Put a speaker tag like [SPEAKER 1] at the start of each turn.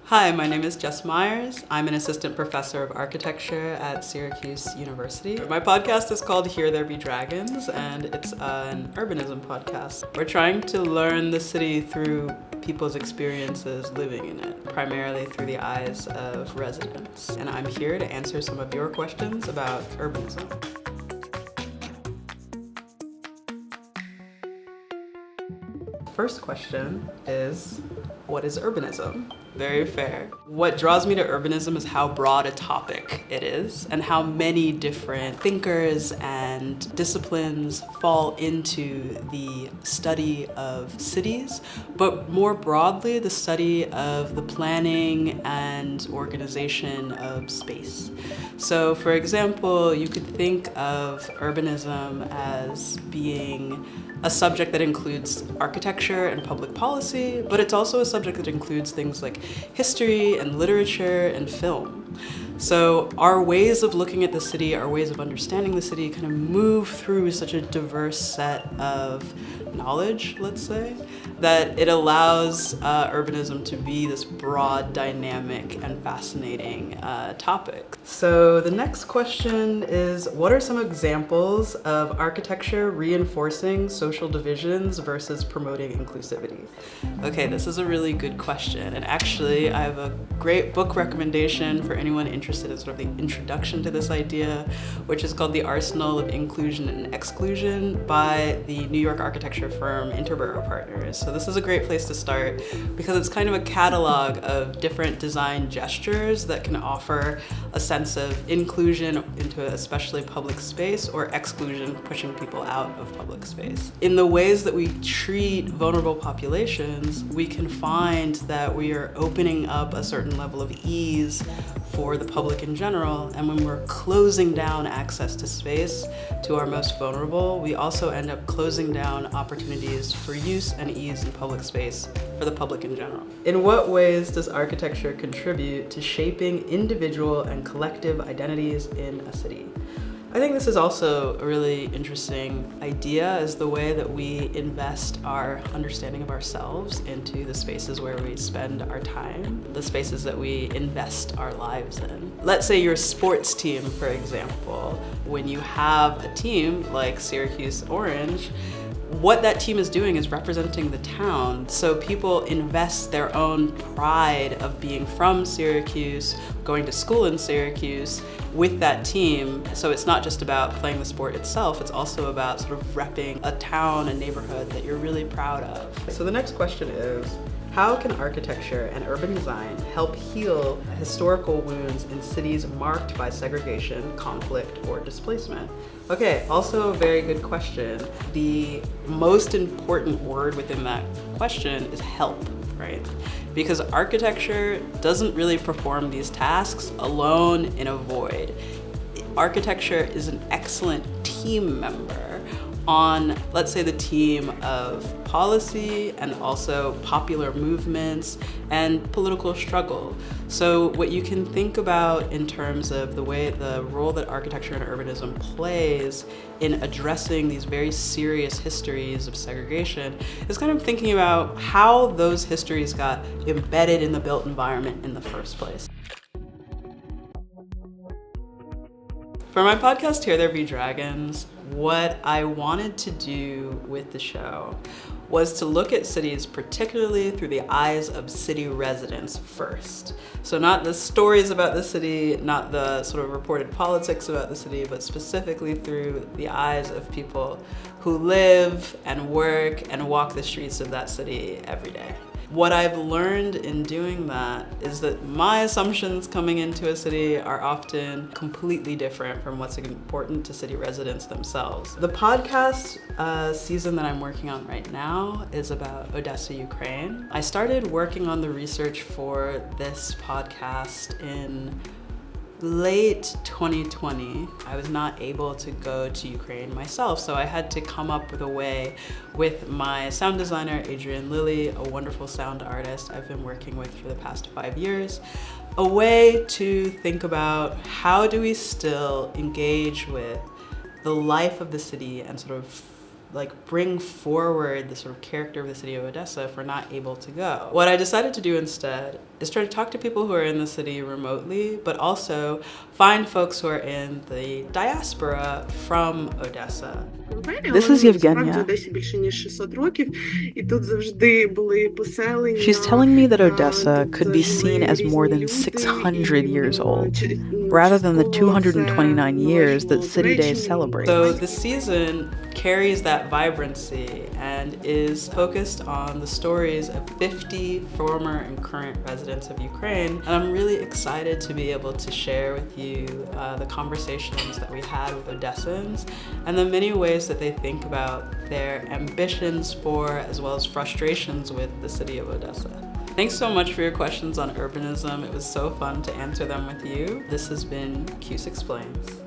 [SPEAKER 1] Hi, my name is Jess Myers. I'm an assistant professor of architecture at Syracuse University. My podcast is called Here There Be Dragons, and it's an urbanism podcast. We're trying to learn the city through people's experiences living in it, primarily through the eyes of residents. And I'm here to answer some of your questions about urbanism. First question is, what is urbanism? Very fair. What draws me to urbanism is how broad a topic it is and how many different thinkers and disciplines fall into the study of cities, but more broadly, the study of the planning and organization of space. So for example, you could think of urbanism as being a subject that includes architecture and public policy, but it's also a subject that includes things like history and literature and film. So our ways of looking at the city, our ways of understanding the city kind of move through such a diverse set of knowledge, let's say, that it allows urbanism to be this broad, dynamic, and fascinating topic. So the next question is, what are some examples of architecture reinforcing social divisions versus promoting inclusivity? Okay, this is a really good question. And actually, I have a great book recommendation for anyone interested in sort of the introduction to this idea, which is called The Arsenal of Inclusion and Exclusion by the New York architecture firm Interboro Partners. So this is a great place to start because it's kind of a catalog of different design gestures that can offer a sense of inclusion into especially public space or exclusion, pushing people out of public space. In the ways that we treat vulnerable populations, we can find that we are opening up a certain level of ease for the public in general, and when we're closing down access to space to our most vulnerable, we also end up closing down opportunities for use and ease in public space for the public in general. In what ways does architecture contribute to shaping individual and collective identities in a city? I think this is also a really interesting idea, is the way that we invest our understanding of ourselves into the spaces where we spend our time, the spaces that we invest our lives in. Let's say you're a sports team, for example. When you have a team like Syracuse Orange, what that team is doing is representing the town. So people invest their own pride of being from Syracuse, going to school in Syracuse with that team. So it's not just about playing the sport itself, it's also about sort of repping a town, a neighborhood that you're really proud of. So the next question is, how can architecture and urban design help heal historical wounds in cities marked by segregation, conflict, or displacement? Okay, also a very good question. The most important word within that question is help, right? Because architecture doesn't really perform these tasks alone in a void. Architecture is an excellent team member on, let's say, the team of policy and also popular movements and political struggle. So what you can think about in terms of the role that architecture and urbanism plays in addressing these very serious histories of segregation is kind of thinking about how those histories got embedded in the built environment in the first place. For my podcast, Here There Be Dragons, what I wanted to do with the show was to look at cities particularly through the eyes of city residents first. So not the stories about the city, not the sort of reported politics about the city, but specifically through the eyes of people who live and work and walk the streets of that city every day. What I've learned in doing that is that my assumptions coming into a city are often completely different from what's important to city residents themselves. The podcast season that I'm working on right now is about Odesa, Ukraine. I started working on the research for this podcast in late 2020. I was not able to go to Ukraine myself, so I had to come up with a way with my sound designer, Adrian Lilly, a wonderful sound artist I've been working with for the past 5 years, a way to think about how do we still engage with the life of the city and sort of like bring forward the sort of character of the city of Odesa if we're not able to go. What I decided to do instead is try to talk to people who are in the city remotely, but also find folks who are in the diaspora from Odesa.
[SPEAKER 2] This is Yevgenia. She's telling me that Odesa could be seen as more than 600 years old, rather than the 229 years that City Days celebrate.
[SPEAKER 1] So the season carries that vibrancy and is focused on the stories of 50 former and current residents of Ukraine. And I'm really excited to be able to share with you the conversations that we had with Odessans and the many ways that they think about their ambitions for, as well as frustrations with, the city of Odesa. Thanks so much for your questions on urbanism. It was so fun to answer them with you. This has been Cuse Explains.